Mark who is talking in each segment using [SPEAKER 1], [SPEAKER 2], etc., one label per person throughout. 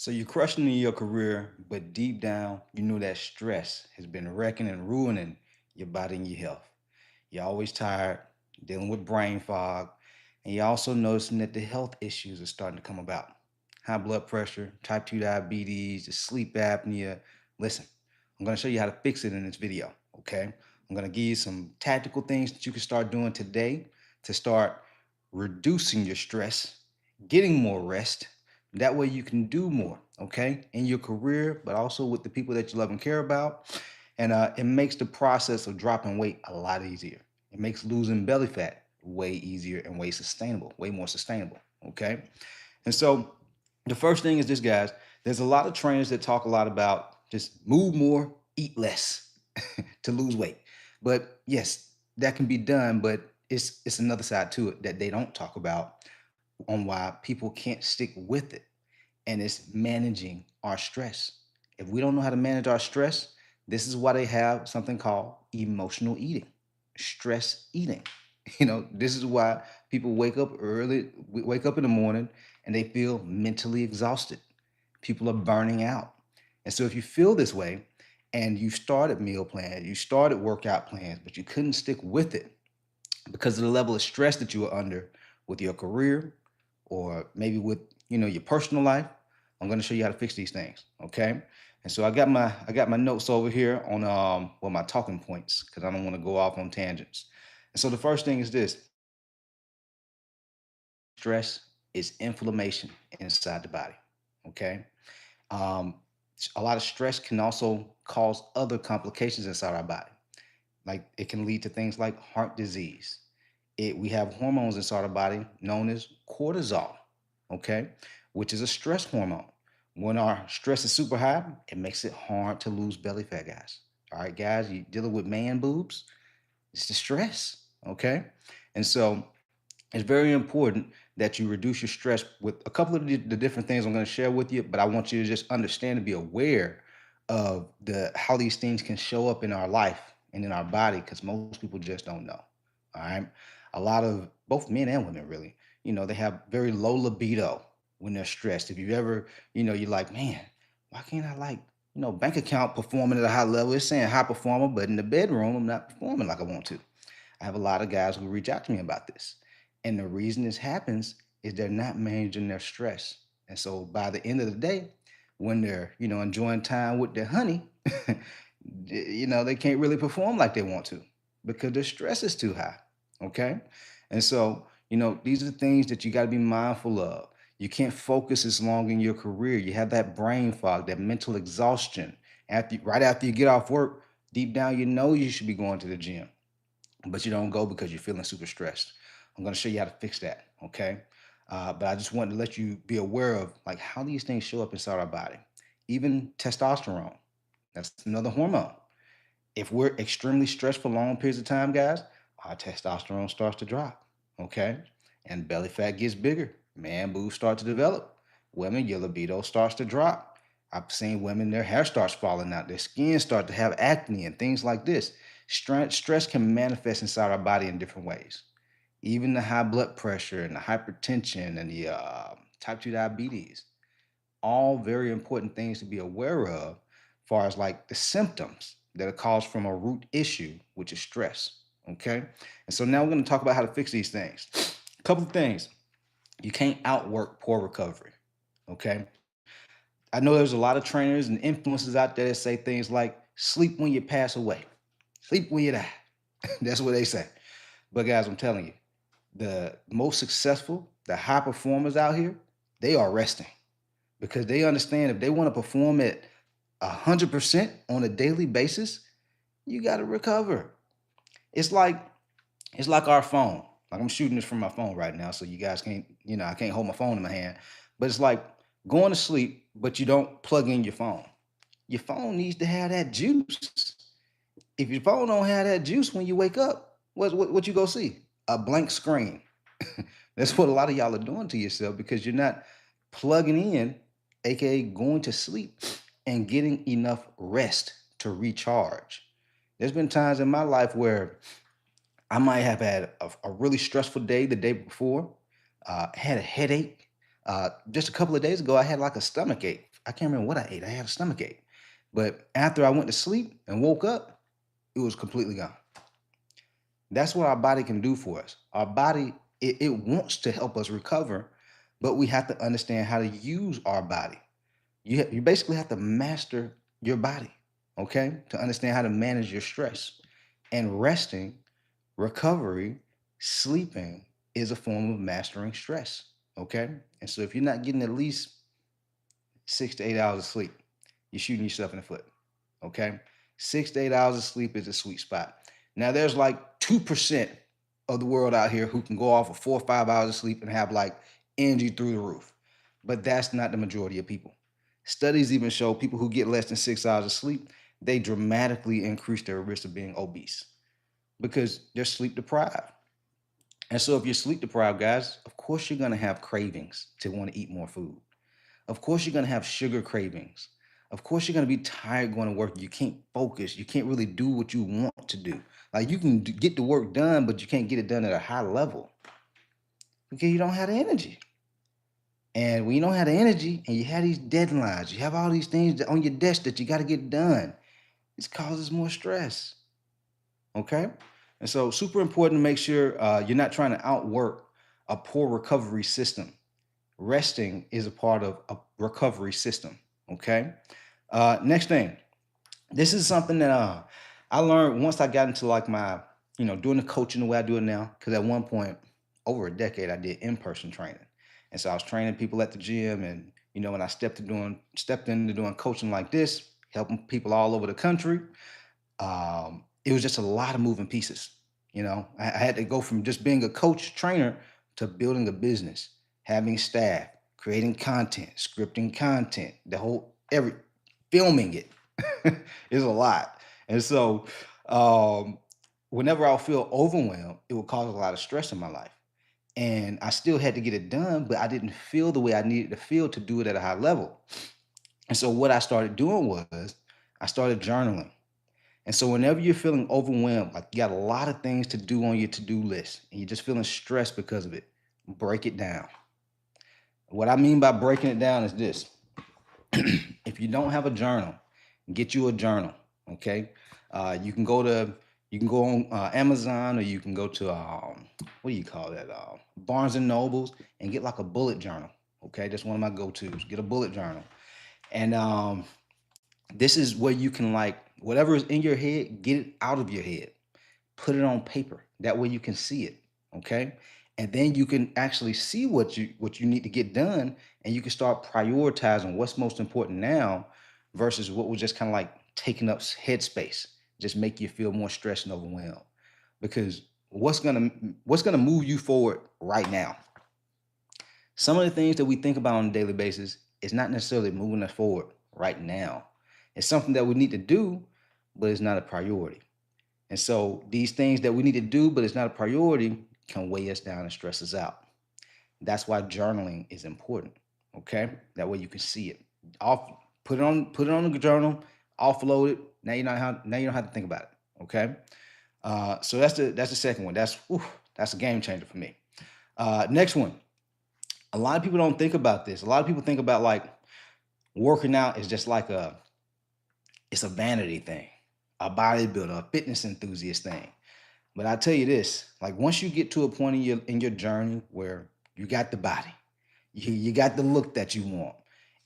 [SPEAKER 1] So you're crushing in your career, but deep down, you know that stress has been wrecking and ruining your body and your health. You're always tired, dealing with brain fog, and you're also noticing that the health issues are starting to come about. High blood pressure, type 2 diabetes, the sleep apnea. Listen, I'm going to show you how to fix it in this video, okay? I'm going to give you some tactical things that you can start doing today to start reducing your stress, getting more rest. That way you can do more, okay, in your career, but also with the people that you love and care about. And it makes the process of dropping weight a lot easier. It makes losing belly fat way easier and way sustainable, way more sustainable, okay? And so the first thing is this, guys. There's a lot of trainers that talk a lot about just move more, eat less to lose weight. But yes, that can be done, but it's another side to it that they don't talk about on why people can't stick with it. And it's managing our stress. If we don't know how to manage our stress, this is why they have something called emotional eating, stress eating. This is why people wake up in the morning and they feel mentally exhausted. People are burning out. And so if you feel this way and you started meal plans, you started workout plans, but you couldn't stick with it because of the level of stress that you were under with your career or maybe with your personal life, I'm going to show you how to fix these things. Okay. And so I got my notes over here on my talking points because I don't want to go off on tangents. And so the first thing is this: stress is inflammation inside the body. Okay. Um, a lot of stress can also cause other complications inside our body. Like it can lead to things like heart disease. We have hormones inside our body known as cortisol, okay, which is a stress hormone. When our stress is super high, it makes it hard to lose belly fat, guys. All right, guys, you dealing with man boobs, it's the stress, okay? And so it's very important that you reduce your stress with a couple of the different things I'm going to share with you, but I want you to just understand and be aware of the how these things can show up in our life and in our body because most people just don't know. All right. A lot of both men and women really, they have very low libido when they're stressed. If you've ever, you're like, man, why can't I bank account performing at a high level? It's saying high performer, but in the bedroom, I'm not performing like I want to. I have a lot of guys who reach out to me about this. And the reason this happens is they're not managing their stress. And so by the end of the day, when they're, enjoying time with their honey, they can't really perform like they want to because their stress is too high. Okay. And so, these are things that you got to be mindful of. You can't focus as long in your career. You have that brain fog, that mental exhaustion. Right after you get off work, deep down, you know you should be going to the gym but you don't go because you're feeling super stressed. I'm going to show you how to fix that. Okay. But I just wanted to let you be aware of like how these things show up inside our body. Even testosterone, that's another hormone. If we're extremely stressed for long periods of time, guys, our testosterone starts to drop. Okay. And belly fat gets bigger. Man boobs start to develop. Women, your libido starts to drop. I've seen women, their hair starts falling out, their skin start to have acne and things like this. Stress can manifest inside our body in different ways. Even the high blood pressure and the hypertension and the type 2 diabetes, all very important things to be aware of, as far as like the symptoms that are caused from a root issue, which is stress. Okay. And so now we're going to talk about how to fix these things. A couple of things. You can't outwork poor recovery. Okay. I know there's a lot of trainers and influencers out there that say things like sleep when you pass away, sleep when you die. That's what they say. But guys, I'm telling you, the most successful, the high performers out here, they are resting because they understand if they want to perform at 100% on a daily basis, you got to recover. It's like it's like our phone. Like I'm shooting this from my phone right now, so you guys can't, I can't hold my phone in my hand. But it's like going to sleep, but you don't plug in your phone. Your phone needs to have that juice. If your phone don't have that juice when you wake up, what you go see? A blank screen. That's what a lot of y'all are doing to yourself because you're not plugging in, aka going to sleep and getting enough rest to recharge. There's been times in my life where I might have had a really stressful day the day before, had a headache. Just a couple of days ago, I had like a stomach ache. I can't remember what I ate. I had a stomach ache. But after I went to sleep and woke up, it was completely gone. That's what our body can do for us. Our body, it wants to help us recover, but we have to understand how to use our body. You basically have to master your body, okay, to understand how to manage your stress. And resting, recovery, sleeping is a form of mastering stress, okay? And so if you're not getting at least 6 to 8 hours of sleep, you're shooting yourself in the foot, okay? 6 to 8 hours of sleep is a sweet spot. Now, there's like 2% of the world out here who can go off of 4 or 5 hours of sleep and have like energy through the roof, but that's not the majority of people. Studies even show people who get less than 6 hours of sleep, they dramatically increase their risk of being obese because they're sleep deprived. And so, if you're sleep deprived, guys, of course you're gonna have cravings to want to eat more food. Of course, you're going to have sugar cravings. Of course, you're going to be tired going to work. You can't focus. You can't really do what you want to do. Like you can get the work done, but you can't get it done at a high level because you don't have the energy. And when you don't have the energy and you have these deadlines, you have all these things on your desk that you got to get done, it causes more stress. Okay? And so, super important to make sure you're not trying to outwork a poor recovery system. Resting is a part of a recovery system. Okay. Next thing, this is something that I learned once I got into like my, doing the coaching the way I do it now. Because at one point, over a decade, I did in-person training, and so I was training people at the gym, and when I stepped into doing coaching like this, helping people all over the country, it was just a lot of moving pieces. I had to go from just being a coach trainer to building a business, having staff, creating content, scripting content, the whole every filming it is a lot. And so um, whenever I feel overwhelmed, it would cause a lot of stress in my life. And I still had to get it done, but I didn't feel the way I needed to feel to do it at a high level. And so what I started doing was I started journaling. And so whenever you're feeling overwhelmed, like you got a lot of things to do on your to-do list and you're just feeling stressed because of it, break it down. What I mean by breaking it down is this. If you don't have a journal, get you a journal, okay? You can go on Amazon, or you can go to what do you call that? Barnes and Nobles, and get like a bullet journal, okay? That's one of my go-tos. Get a bullet journal. And this is where you can, like, whatever is in your head, get it out of your head. Put it on paper. That way you can see it. Okay. And then you can actually see what you need to get done, and you can start prioritizing what's most important now versus what was just kind of like taking up headspace, just make you feel more stressed and overwhelmed. Because what's gonna move you forward right now? Some of the things that we think about on a daily basis is not necessarily moving us forward right now. It's something that we need to do, but it's not a priority. And so these things that we need to do, but it's not a priority, can weigh us down and stress us out. That's why journaling is important. Okay. That way you can see it. Off put it on the journal, offload it. Now you don't have to think about it. Okay. So that's the second one. That's a game changer for me. Next one. A lot of people don't think about this. A lot of people think about like working out is just like it's a vanity thing, a bodybuilder, a fitness enthusiast thing. But I tell you this, like once you get to a point in your journey where you got the body, you got the look that you want.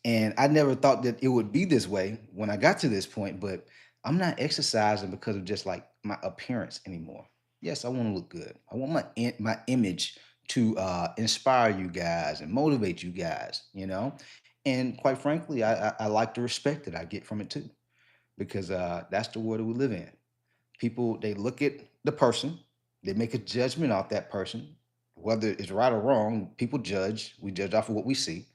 [SPEAKER 1] And I never thought that it would be this way when I got to this point, but I'm not exercising because of just like my appearance anymore. Yes, I want to look good. I want my image to inspire you guys and motivate you guys. And quite frankly, I like the respect that I get from it too, because that's the world that we live in. People, they look at the person, they make a judgment off that person, whether it's right or wrong. People judge. We judge off of what we see.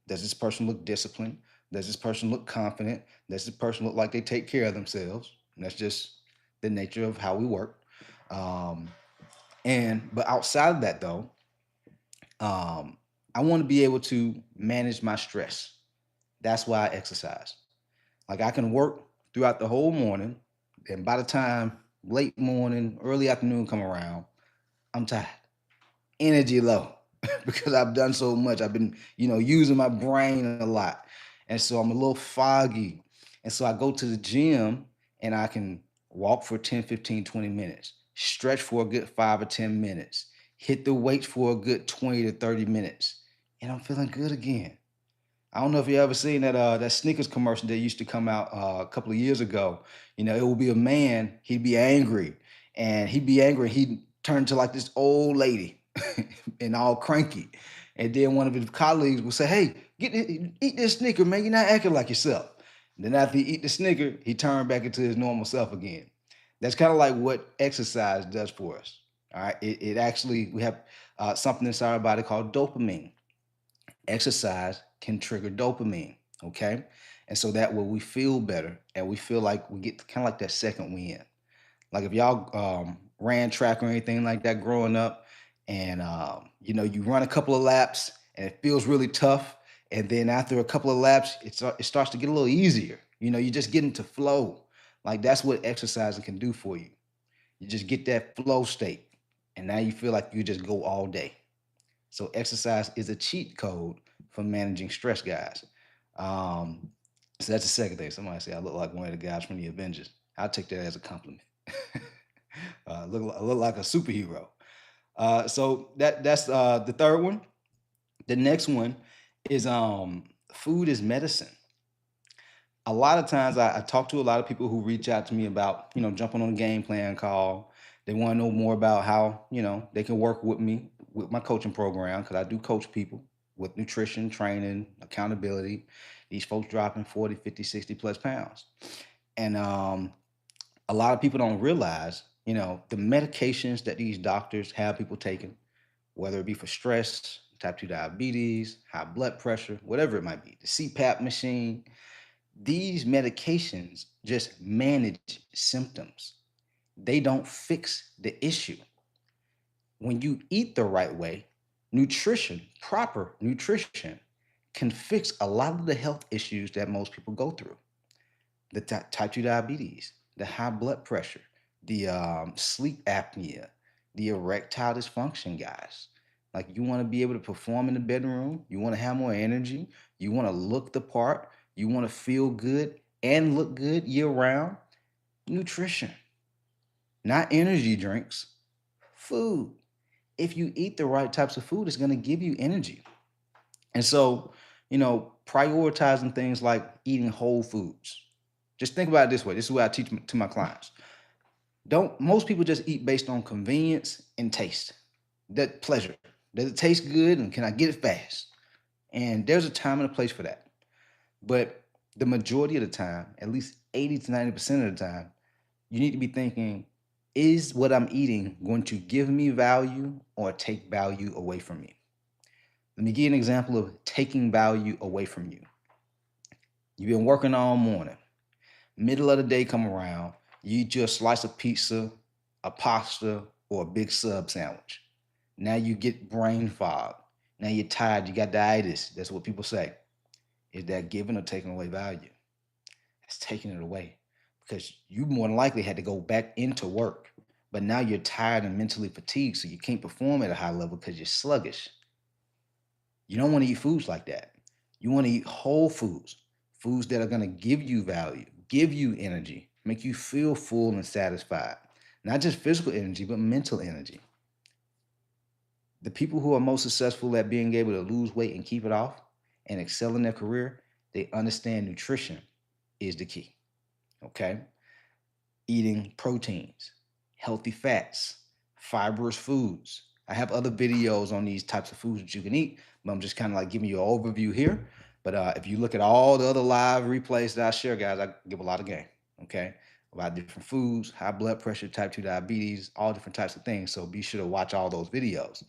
[SPEAKER 1] Does this person look disciplined? Does this person look confident? Does this person look like they take care of themselves? And that's just the nature of how we work. Um, and but outside of that though, um, I want to be able to manage my stress. That's why I exercise. Like I can work throughout the whole morning, and by the time late morning, early afternoon come around, I'm tired, energy low, because I've done so much. I've been, using my brain a lot, And so I'm a little foggy. And so I go to the gym and I can walk for 10, 15, 20 minutes, stretch for a good 5 or 10 minutes, hit the weights for a good 20 to 30 minutes, and I'm feeling good again. I don't know if you ever seen that Snickers commercial that used to come out a couple of years ago. You know, it would be a man, he'd be angry, and he'd turn to like this old lady and all cranky. And then one of his colleagues would say, "Hey, eat this Snicker, man. You're not acting like yourself." And then after he eat the Snicker, he turned back into his normal self again. That's kind of like what exercise does for us. All right. It actually, we have something inside our body called dopamine. Exercise can trigger dopamine. Okay. And so that way we feel better and we feel like we get kind of like that second win. Like if y'all ran track or anything like that growing up, and you run a couple of laps and it feels really tough, and then after a couple of laps, it starts to get a little easier. You just get into flow. Like that's what exercising can do for you. You just get that flow state, and now you feel like you just go all day. So exercise is a cheat code for managing stress, guys. Um, so that's the second thing. Somebody say I look like one of the guys from the Avengers. I'll take that as a compliment. I look like a superhero. So that's the third one. The next one is food is medicine. A lot of times I talk to a lot of people who reach out to me about jumping on a game plan call. They want to know more about how they can work with me with my coaching program because I do coach people with nutrition, training, accountability. These folks dropping 40, 50, 60 plus pounds. And a lot of people don't realize, the medications that these doctors have people taking, whether it be for stress, type 2 diabetes, high blood pressure, whatever it might be, the CPAP machine, these medications just manage symptoms. They don't fix the issue. When you eat the right way, proper nutrition, can fix a lot of the health issues that most people go through. The type 2 diabetes, the high blood pressure, the sleep apnea, the erectile dysfunction, guys. Like you want to be able to perform in the bedroom, you want to have more energy, you want to look the part, you want to feel good and look good year round. Nutrition, not energy drinks, food. If you eat the right types of food, it's going to give you energy. And so, prioritizing things like eating whole foods. Just think about it this way. This is what I teach to my clients. Don't Most people just eat based on convenience and taste. That pleasure. Does it taste good and can I get it fast? And there's a time and a place for that. But the majority of the time, at least 80 to 90% of the time, you need to be thinking, is what I'm eating going to give me value or take value away from me? Let me give you an example of taking value away from you. You've been working all morning. Middle of the day come around, you eat your slice of pizza, a pasta, or a big sub sandwich. Now you get brain fog. Now you're tired, you got diabetes. That's what people say. Is that giving or taking away value? It's taking it away because you more than likely had to go back into work. But now you're tired and mentally fatigued, so you can't perform at a high level because you're sluggish. You don't want to eat foods like that. You want to eat whole foods, foods that are going to give you value, give you energy, make you feel full and satisfied. Not just physical energy, but mental energy. The people who are most successful at being able to lose weight and keep it off and excel in their career, they understand nutrition is the key. Okay? Eating proteins, healthy fats, fibrous foods. I have other videos on these types of foods that you can eat, but I'm just kind of like giving you an overview here. But if you look at all the other live replays that I share, guys, I give a lot of game. Okay? About different foods, high blood pressure, type 2 diabetes, all different types of things. So be sure to watch all those videos.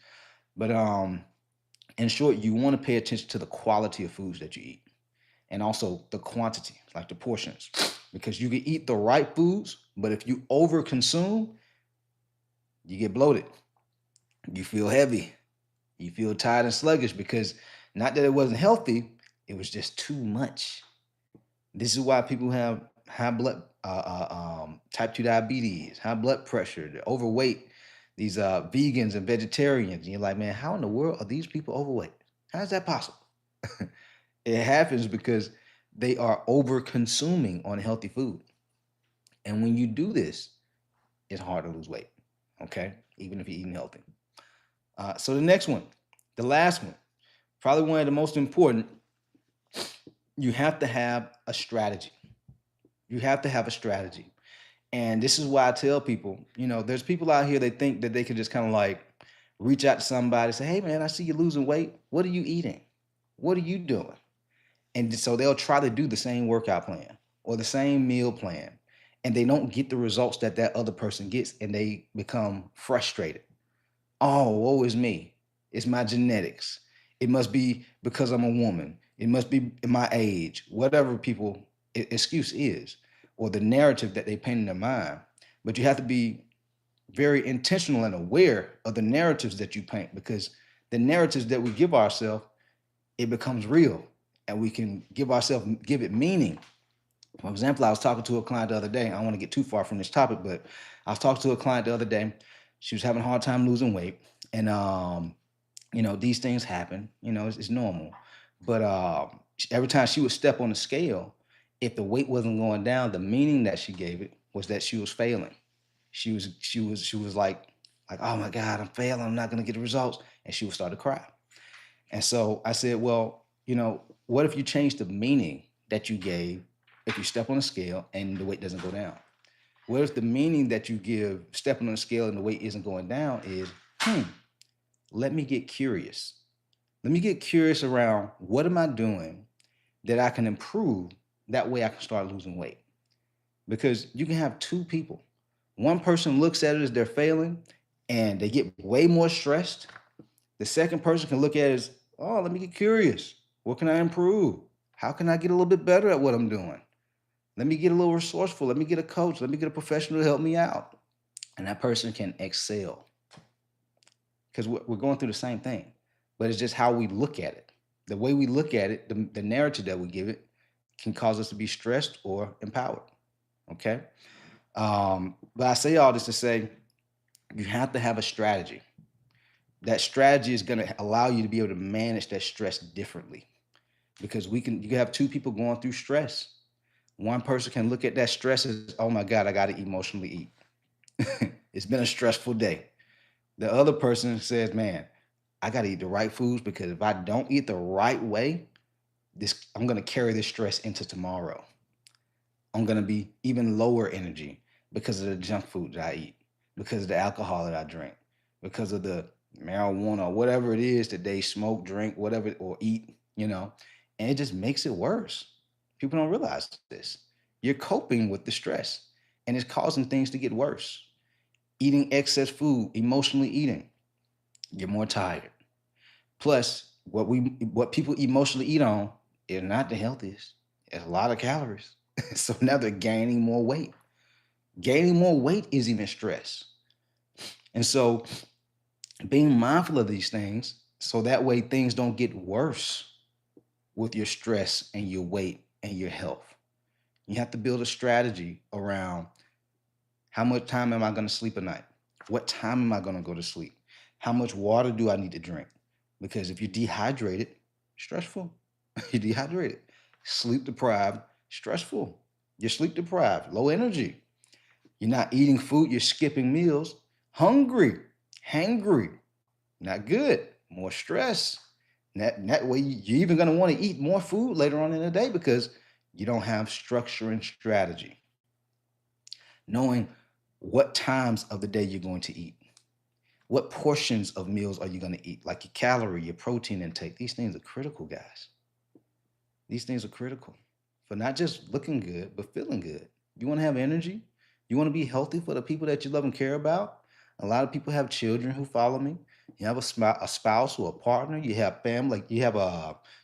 [SPEAKER 1] But in short, you want to pay attention to the quality of foods that you eat and also the quantity, like the portions, because you can eat the right foods, but if you over consume, you get bloated, you feel heavy, you feel tired and sluggish because not that it wasn't healthy, it was just too much. This is why people have high blood, type 2 diabetes, high blood pressure, they're overweight, these vegans and vegetarians. And you're like, man, how in the world are these people overweight? How is that possible? It happens because they are over consuming on healthy food. And when you do this, it's hard to lose weight. Okay, even if you're eating healthy. So the next one, the last one, probably one of the most important, you have to have a strategy. You have to have a strategy. And this is why I tell people, there's people out here that think that they can just kind of like reach out to somebody, say, hey man, I see you losing weight. What are you eating? What are you doing? And so they'll try to do the same workout plan or the same meal plan. And they don't get the results that that other person gets, and they become frustrated. Oh, woe is me. It's my genetics. It must be because I'm a woman. It must be my age, whatever people excuse is, or the narrative that they paint in their mind. But you have to be very intentional and aware of the narratives that you paint, because the narratives that we give ourselves, it becomes real, and we can give it meaning. For example, I was talking to a client the other day. I don't want to get too far from this topic, but I was talking to a client the other day. She was having a hard time losing weight, and these things happen. It's normal. But every time she would step on the scale, if the weight wasn't going down, the meaning that she gave it was that she was failing. She was like, oh my God, I'm failing. I'm not gonna get the results, and she would start to cry. And so I said, well, what if you change the meaning that you gave if you step on a scale and the weight doesn't go down? What if the meaning that you give stepping on the scale and the weight isn't going down is, let me get curious. Let me get curious around what am I doing that I can improve? That way I can start losing weight. Because you can have two people. One person looks at it as they're failing and they get way more stressed. The second person can look at it as, oh, let me get curious. What can I improve? How can I get a little bit better at what I'm doing? Let me get a little resourceful. Let me get a coach. Let me get a professional to help me out. And that person can excel, because we're going through the same thing, but it's just how we look at it. The way we look at it, the narrative that we give it, can cause us to be stressed or empowered. Okay. But I say all this to say you have to have a strategy. That strategy is going to allow you to be able to manage that stress differently, because you can have two people going through stress. One person can look at that stress as, oh my God, I got to emotionally eat. It's been a stressful day. The other person says, man, I got to eat the right foods, because if I don't eat the right way, I'm going to carry this stress into tomorrow. I'm going to be even lower energy because of the junk food that I eat, because of the alcohol that I drink, because of the marijuana or whatever it is that they smoke, drink, whatever, or eat. And it just makes it worse. People don't realize this. You're coping with the stress, and it's causing things to get worse. Eating excess food, emotionally eating, you're more tired. Plus, what people emotionally eat on is not the healthiest. It's a lot of calories. So now they're gaining more weight. Gaining more weight is even stress. And so being mindful of these things, so that way things don't get worse with your stress and your weight and your health. You have to build a strategy around, how much time am I going to sleep a night? What time am I going to go to sleep? How much water do I need to drink? Because if you're dehydrated, stressful. You're dehydrated. Sleep deprived, stressful. You're sleep deprived, low energy. You're not eating food, you're skipping meals, hungry, hangry, not good, more stress. That way, you're even going to want to eat more food later on in the day, because you don't have structure and strategy. Knowing what times of the day you're going to eat, what portions of meals are you going to eat, like your calorie, your protein intake. These things are critical, guys. These things are critical for not just looking good, but feeling good. You want to have energy. You want to be healthy for the people that you love and care about. A lot of people have children who follow me. You have a spouse or a partner. You have family. Like you have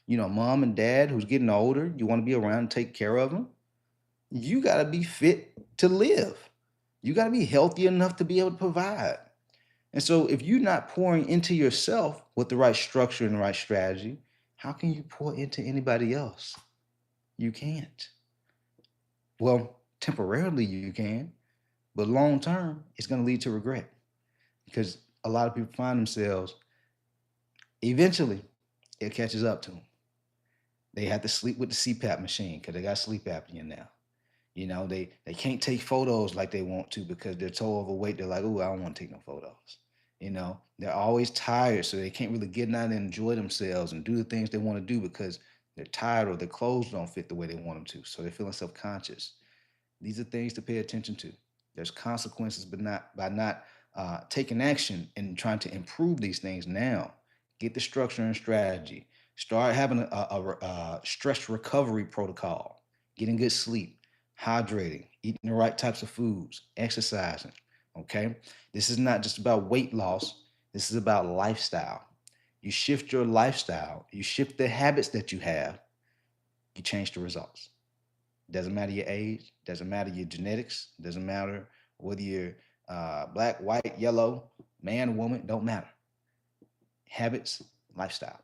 [SPEAKER 1] mom and dad who's getting older. You want to be around and take care of them. You got to be fit to live. You got to be healthy enough to be able to provide. And so if you're not pouring into yourself with the right structure and the right strategy, how can you pour into anybody else? You can't. Well, temporarily you can, but long term, it's going to lead to regret, because a lot of people find themselves, eventually, it catches up to them. They have to sleep with the CPAP machine because they got sleep apnea now. They can't take photos like they want to because they're so overweight. They're like, oh, I don't want to take no photos. They're always tired, so they can't really get out and enjoy themselves and do the things they want to do because they're tired or their clothes don't fit the way they want them to. So they're feeling self-conscious. These are things to pay attention to. There's consequences, but not by not taking action and trying to improve these things now. Get the structure and strategy. Start having a stress recovery protocol. Getting good sleep, hydrating, eating the right types of foods, exercising. Okay, this is not just about weight loss. This is about lifestyle. You shift your lifestyle. You shift the habits that you have. You change the results. Doesn't matter your age, doesn't matter your genetics, doesn't matter whether you're black, white, yellow, man, woman, don't matter. Habits, lifestyle.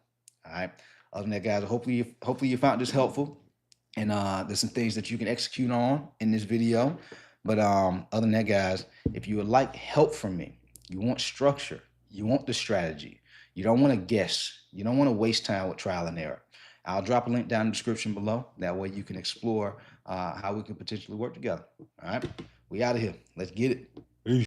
[SPEAKER 1] All right. Other than that, guys, hopefully you found this helpful, and there's some things that you can execute on in this video. But other than that, guys, if you would like help from me, you want structure, you want the strategy, you don't want to guess, you don't want to waste time with trial and error. I'll drop a link down in the description below. That way you can explore how we can potentially work together. All right, we out of here. Let's get it.